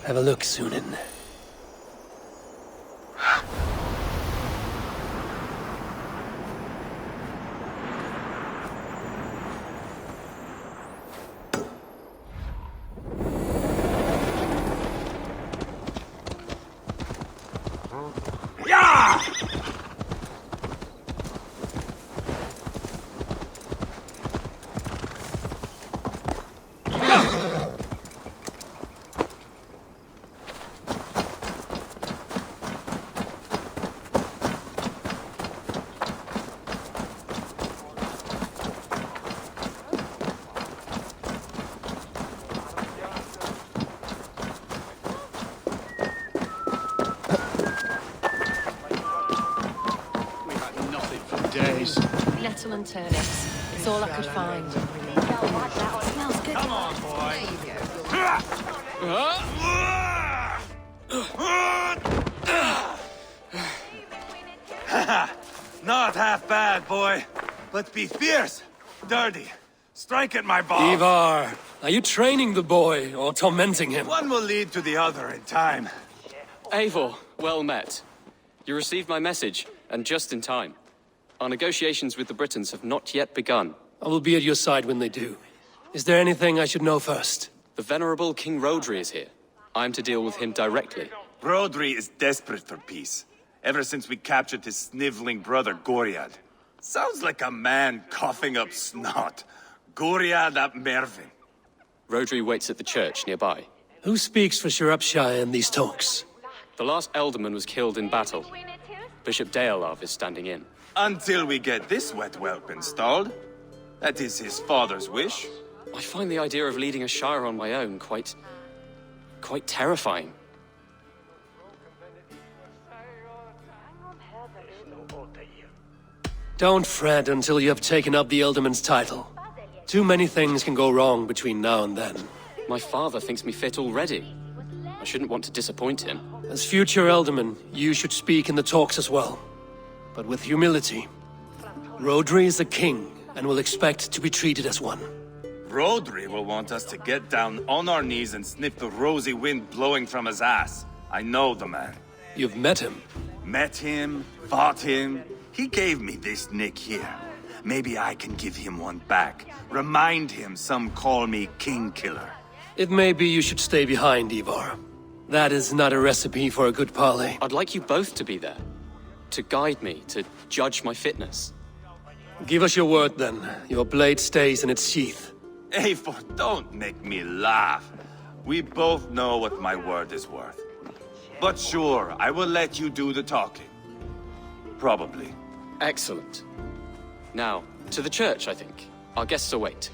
Have a look, Sunan. Nettle and turnips. It's all I could find. Smells good. Come on, boy. Not half bad, boy. But be fierce, dirty. Strike at my balls. Ivar, are you training the boy or tormenting him? One will lead to the other in time. Eivor, well met. You received my message, and just in time. Our negotiations with the Britons have not yet begun. I will be at your side when they do. Is there anything I should know first? The venerable King Rodri is here. I am to deal with him directly. Rodri is desperate for peace. Ever since we captured his sniveling brother Goriad. Sounds like a man coughing up snot. Goriad ap Mervin. Rodri waits at the church nearby. Who speaks for Shropshire in these talks? The last alderman was killed in battle. Bishop Deolav is standing in. Until we get this wet whelp installed. That is his father's wish. I find the idea of leading a shire on my own quite terrifying. Don't fret until you have taken up the Ealdorman's title. Too many things can go wrong between now and then. My father thinks me fit already. I shouldn't want to disappoint him. As future Ealdorman, you should speak in the talks as well. But with humility. Rodri is a king, and will expect to be treated as one. Rodri will want us to get down on our knees and sniff the rosy wind blowing from his ass. I know the man. You've met him. Met him, fought him. He gave me this nick here. Maybe I can give him one back. Remind him some call me King Killer. It may be you should stay behind, Ivar. That is not a recipe for a good parley. I'd like you both to be there. To guide me, to judge my fitness. Give us your word, then. Your blade stays in its sheath. Eivor, don't make me laugh. We both know what my word is worth. But sure, I will let you do the talking. Probably. Excellent. Now, to the church, I think. Our guests await.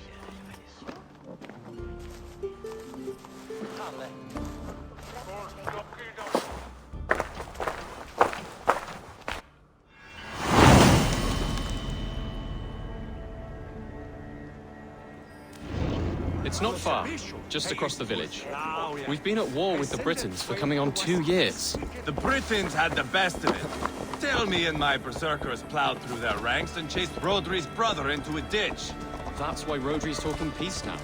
It's not far, just across the village. We've been at war with the Britons for coming on 2 years. The Britons had the best of it. Tell me and my berserkers plowed through their ranks and chased Rodri's brother into a ditch. That's why Rodri's talking peace now.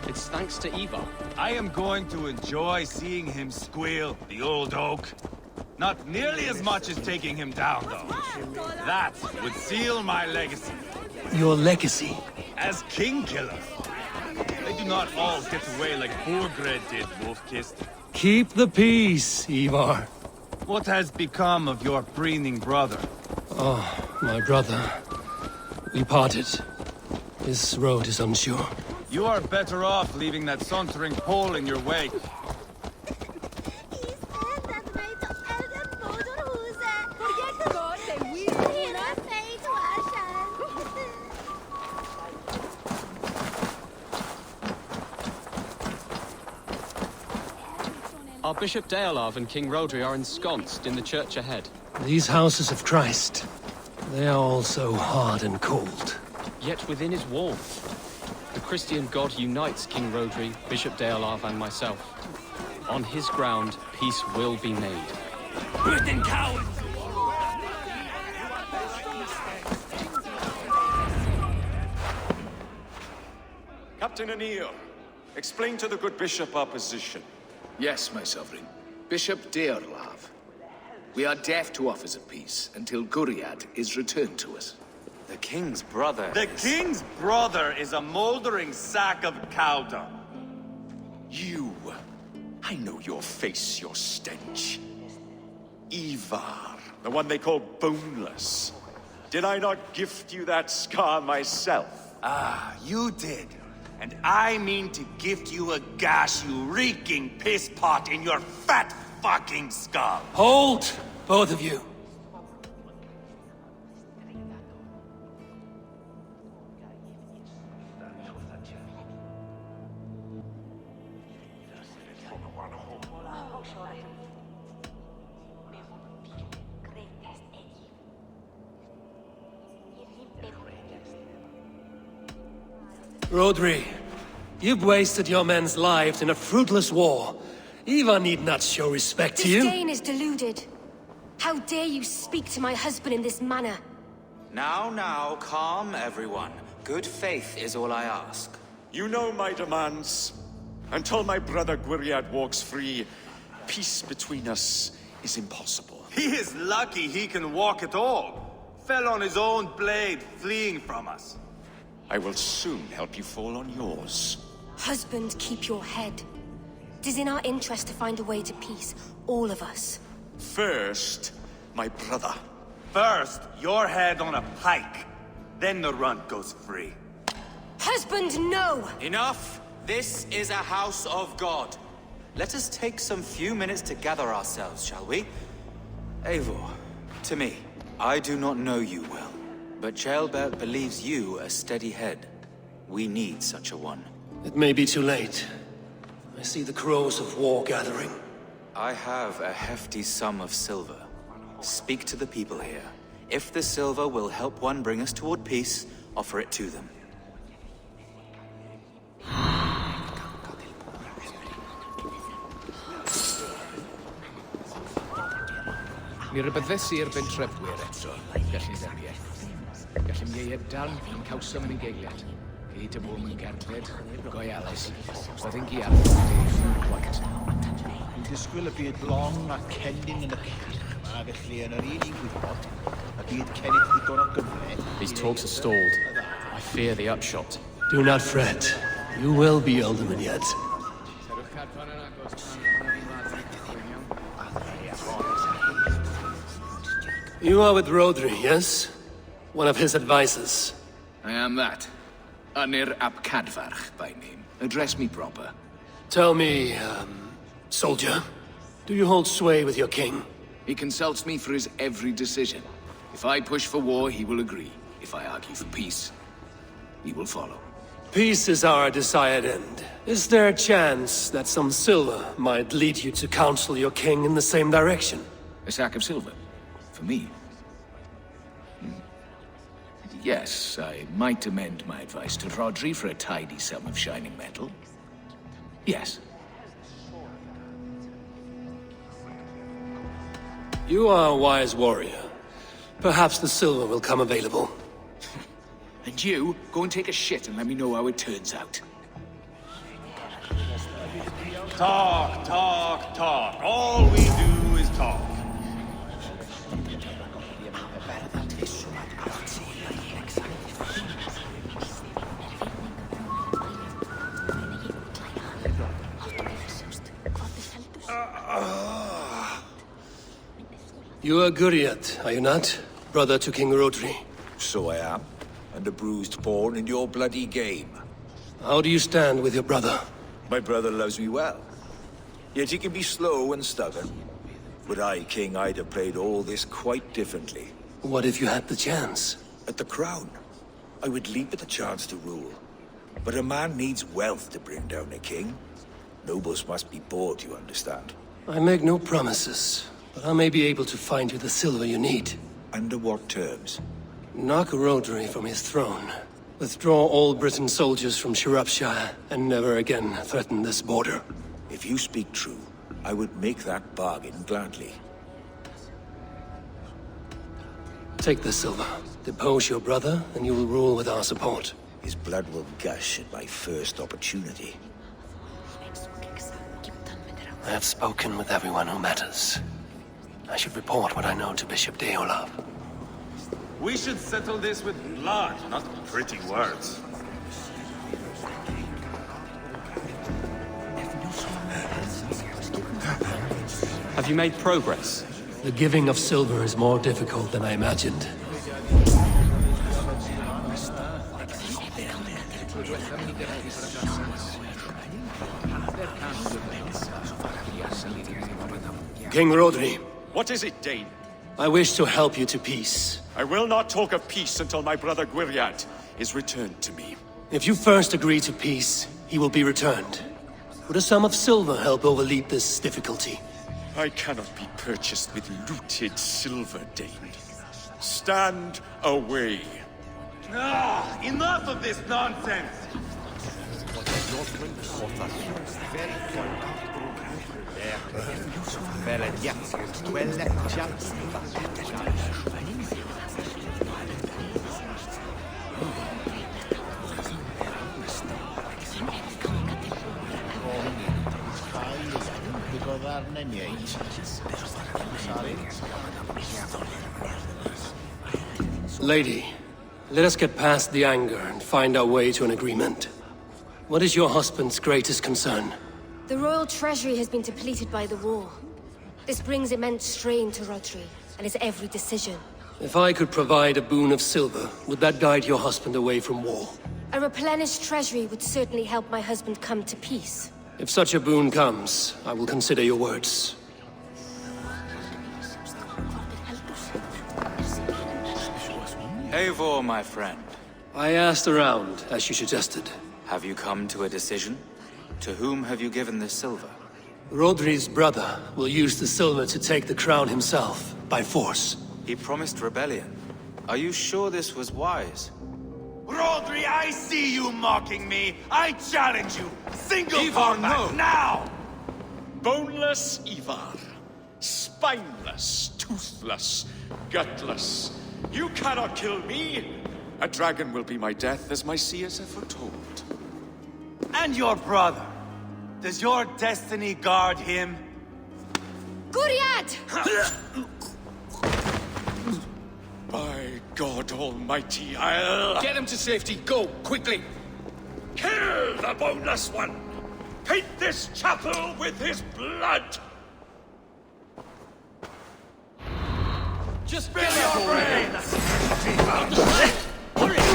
It's thanks to Eva. I am going to enjoy seeing him squeal, the old oak. Not nearly as much as taking him down, though. That would seal my legacy. Your legacy? As king killer. They do not all get away like Borgred did, Wolf-Kissed. Keep the peace, Ivar. What has become of your breathing brother? Oh, my brother. We parted. This road is unsure. You are better off leaving that sauntering Pole in your wake. Our Bishop Deolav and King Rodri are ensconced in the church ahead. These houses of Christ, they are all so hard and cold. Yet within is warmth. The Christian God unites King Rodri, Bishop Deolav, and myself. On his ground, peace will be made. Britain cowards! Captain Anil, explain to the good bishop our position. Yes, my sovereign. Bishop Deolav. We are deaf to offers of peace until Guriad is returned to us. The king's brother The king's brother is a moldering sack of cow dung. You. I know your face, your stench. Ivar, the one they call boneless. Did I not gift you that scar myself? Ah, you did. And I mean to gift you a gash, you reeking piss pot in your fat fucking skull. Hold, both of you. Rodri, you've wasted your men's lives in a fruitless war. Eva need not show respect to This you. Dane is deluded. How dare you speak to my husband in this manner? Now, calm everyone. Good faith is all I ask. You know my demands. Until my brother Gwiriad walks free, peace between us is impossible. He is lucky he can walk at all. Fell on his own blade, fleeing from us. I will soon help you fall on yours. Husband, keep your head. It is in our interest to find a way to peace, all of us. First, my brother. First, your head on a pike. Then the runt goes free. Husband, no! Enough! This is a house of God. Let us take some few minutes to gather ourselves, shall we? Eivor, to me, I do not know you well, but Ceolbert believes you a steady head. We need such a one. It may be too late. I see the crows of war gathering. I have a hefty sum of silver. Speak to the people here. If the silver will help one bring us toward peace, offer it to them. Mi rybyddes i'r bentrefwyr eto, gallu dderiau. Gallem ieued dal yn cawsom yn ei geiliad. Hyd y bwm yn gerdded, goiales. Byddai'n giar, gwaith. Dwi'n disgwyl y byd blong a cennin yn y cyn yma, felly yn yr un i'n gwybod, a byd cennin ddigon o gyfle. These talks are stalled. I fear the upshot. Do not fret. You will be alderman yet. You are with Rodri, yes? One of his advisors. I am that. Anir ap Cadfarch by name. Address me proper. Tell me, soldier, do you hold sway with your king? He consults me for his every decision. If I push for war, he will agree. If I argue for peace, he will follow. Peace is our desired end. Is there a chance that some silver might lead you to counsel your king in the same direction? A sack of silver? For me? Yes, I might amend my advice to Rodri for a tidy sum of shining metal. Yes. You are a wise warrior, Perhaps the silver will come available. And you, go and take a shit and let me know how it turns out. Talk, talk, talk. All we do is talk. You are Guriat, are you not? Brother to King Rodri. So I am, and a bruised pawn in your bloody game. How do you stand with your brother? My brother loves me well. Yet he can be slow and stubborn. Were I king, I'd have played all this quite differently. What if you had the chance? At the crown, I would leap at the chance to rule. But a man needs wealth to bring down a king. Nobles must be bought, you understand. I make no promises, but I may be able to find you the silver you need. Under what terms? Knock Rodri from his throne. Withdraw all Britain soldiers from Shropshire, and never again threaten this border. If you speak true, I would make that bargain gladly. Take the silver. Depose your brother, and you will rule with our support. His blood will gush at my first opportunity. I have spoken with everyone who matters. I should report what I know to Bishop Deolaf. We should settle this with blood, not pretty words. Have you made progress? The giving of silver is more difficult than I imagined. King Rodri, What is it, Dane? I wish to help you to peace. I will not talk of peace until my brother Gwiriat is returned to me. If you first agree to peace, he will be returned. Would a sum of silver help overleap this difficulty? I cannot be purchased with looted silver, Dane. Stand away. Ah, enough of this nonsense! Lady, let us get past the anger and find our way to an agreement. What is your husband's greatest concern? The royal treasury has been depleted by the war. This brings immense strain to Rodri and his every decision. If I could provide a boon of silver, would that guide your husband away from war? A replenished treasury would certainly help my husband come to peace. If such a boon comes, I will consider your words. Eivor, my friend. I asked around, as you suggested. Have you come to a decision? To whom have you given this silver? Rodri's brother will use the silver to take the crown himself, by force. He promised rebellion. Are you sure this was wise? Rodri, I see you mocking me! I challenge you! Single Ivar, combat, no! now! Boneless Ivar. Spineless, toothless, gutless. You cannot kill me! A dragon will be my death, as my seers have foretold. And your brother. Does your destiny guard him? Guriat! By God Almighty, I'll... Get him to safety, go, quickly! Kill the boneless one! Paint this chapel with his blood! Just spare your brain!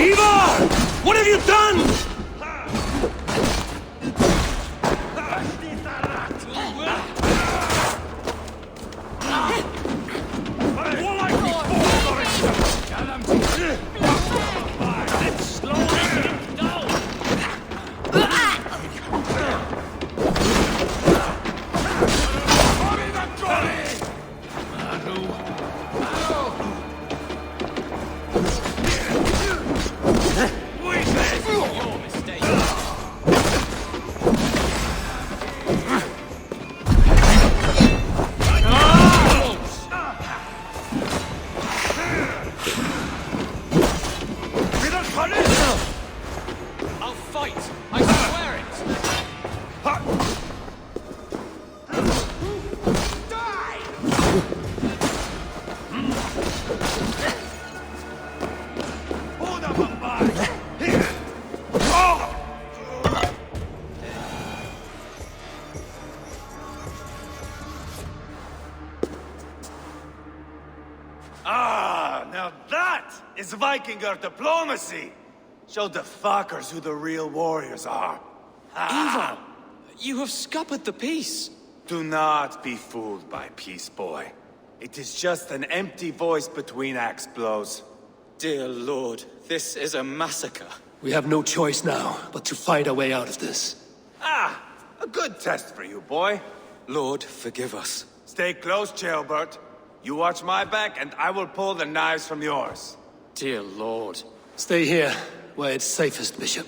Ivar! What have you done? I'll fight! I swear it! Ah, now that is Vikinger diplomacy! Show the fuckers who the real warriors are. Ivar! You have scuppered the peace! Do not be fooled by peace, boy. It is just an empty voice between axe blows. Dear Lord, this is a massacre. We have no choice now, but to fight our way out of this. Ah, a good test for you, boy. Lord, forgive us. Stay close, Chaelbert. You watch my back, and I will pull the knives from yours. Dear Lord. Stay here, where it's safest, Bishop.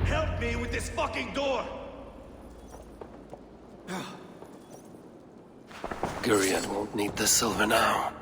Help me with this fucking door! Guriad won't need the silver now.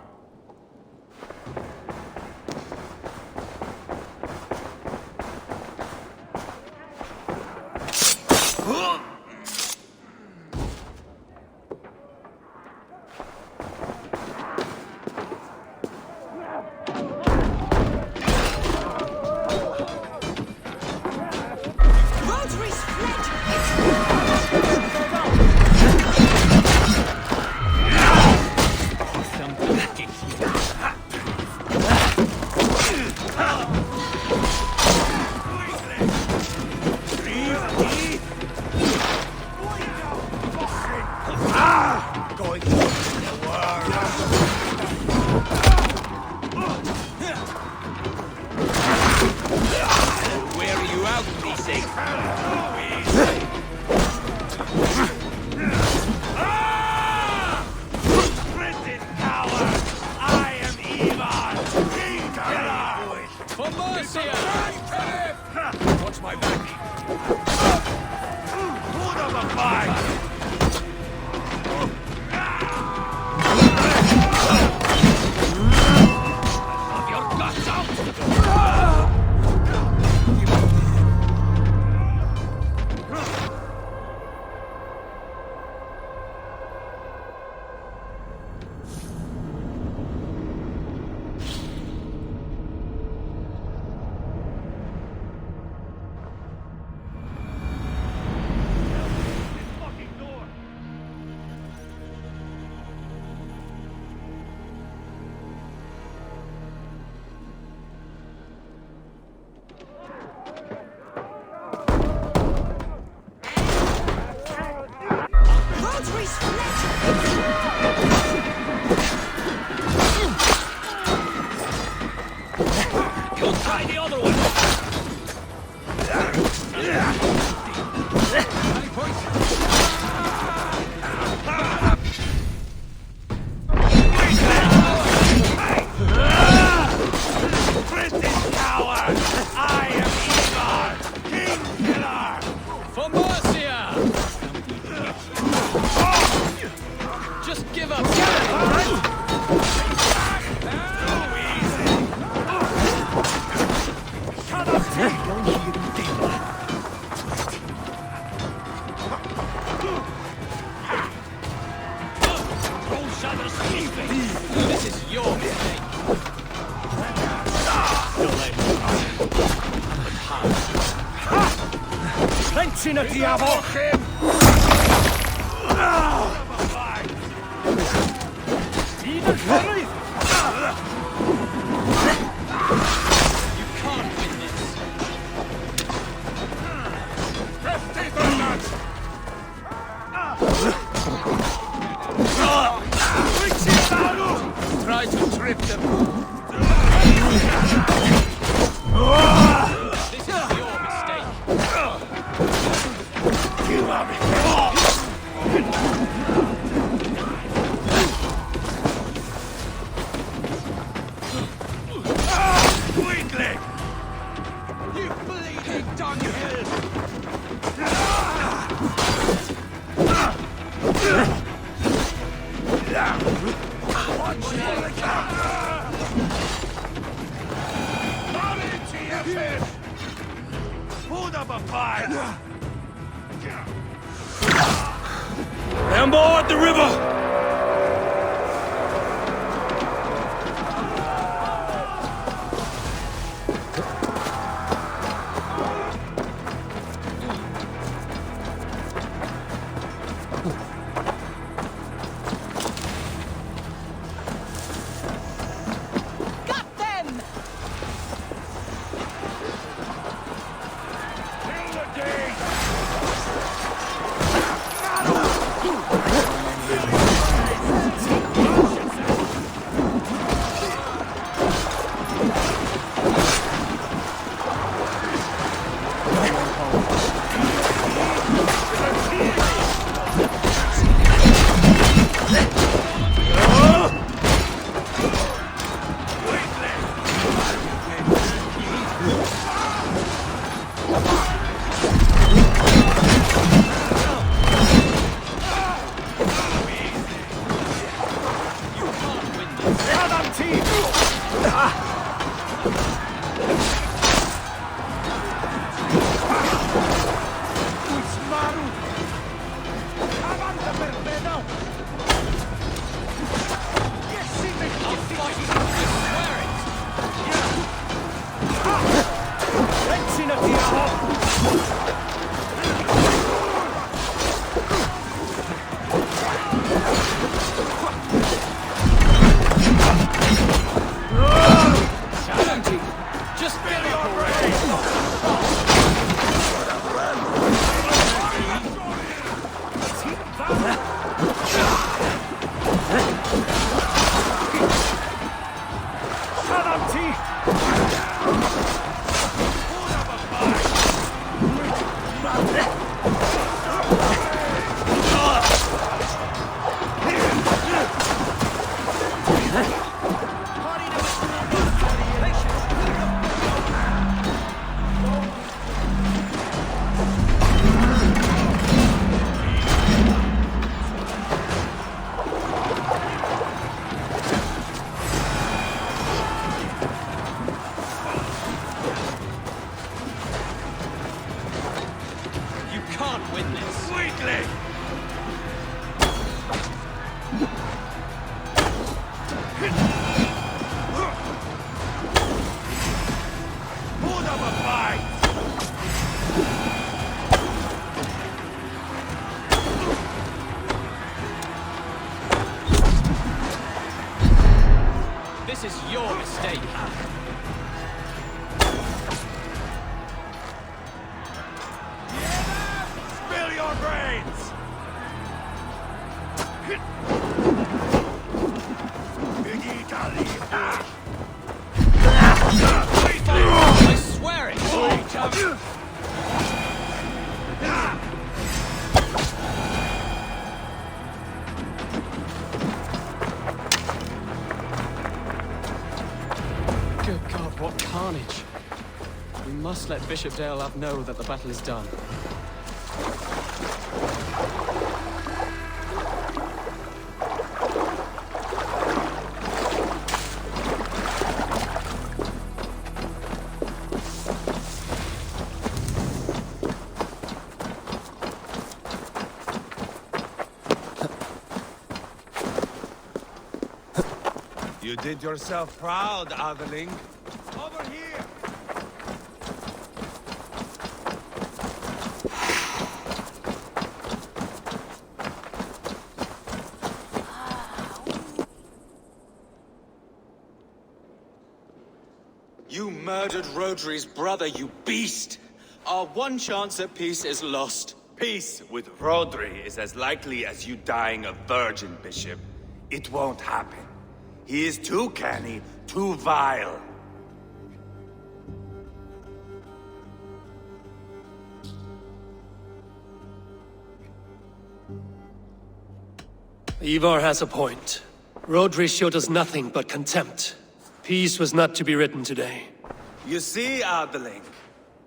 On board the river! This is your mistake. Spill your brains! I swear it! Good God, what carnage! We must let Bishop Deolav know that the battle is done. You did yourself proud, Adeling. Over here! You murdered Rodri's brother, you beast! Our one chance at peace is lost. Peace with Rodri is as likely as you dying a virgin, Bishop. It won't happen. He is too canny, too vile. Ivar has a point. Rodri showed us nothing but contempt. Peace was not to be written today. You see, Adeling,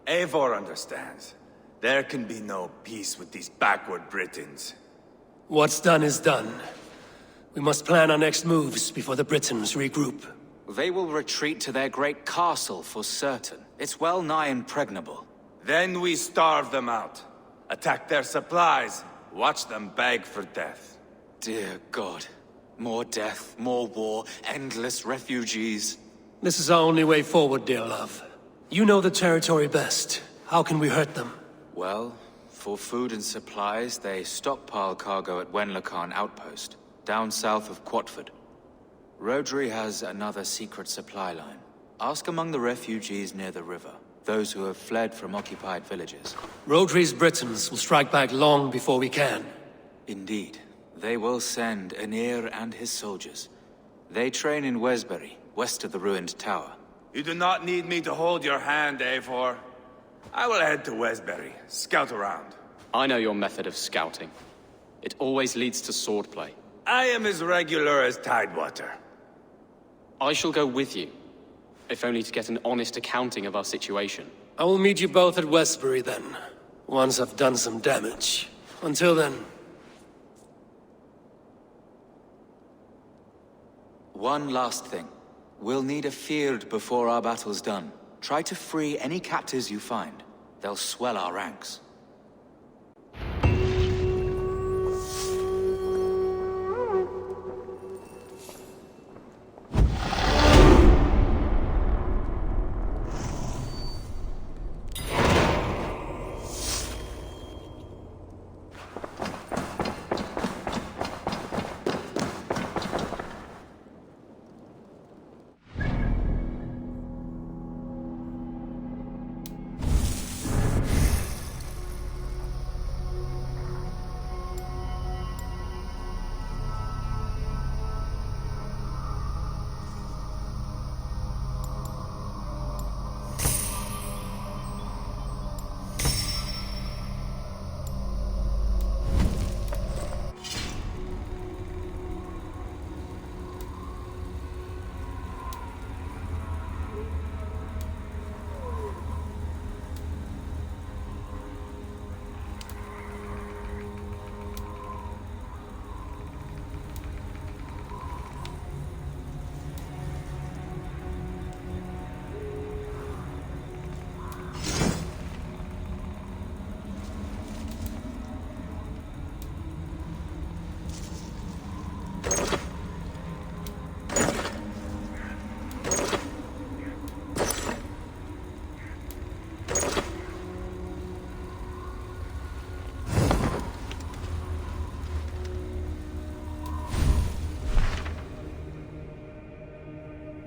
Eivor understands. There can be no peace with these backward Britons. What's done is done. We must plan our next moves before the Britons regroup. They will retreat to their great castle for certain. It's well nigh impregnable. Then we starve them out. Attack their supplies. Watch them beg for death. Dear God. More death, more war, endless refugees. This is our only way forward, dear love. You know the territory best. How can we hurt them? Well, for food and supplies, they stockpile cargo at Wenlacan Outpost, down south of Quatford. Rodri has another secret supply line. Ask among the refugees near the river, those who have fled from occupied villages. Rodri's Britons will strike back long before we can. Indeed. They will send Anir and his soldiers. They train in Wesbury, west of the ruined tower. You do not need me to hold your hand, Eivor. I will head to Wesbury, scout around. I know your method of scouting. It always leads to swordplay. I am as regular as Tidewater. I shall go with you, if only to get an honest accounting of our situation. I will meet you both at Westbury then, once I've done some damage. Until then... One last thing. We'll need a field before our battle's done. Try to free any captives you find. They'll swell our ranks.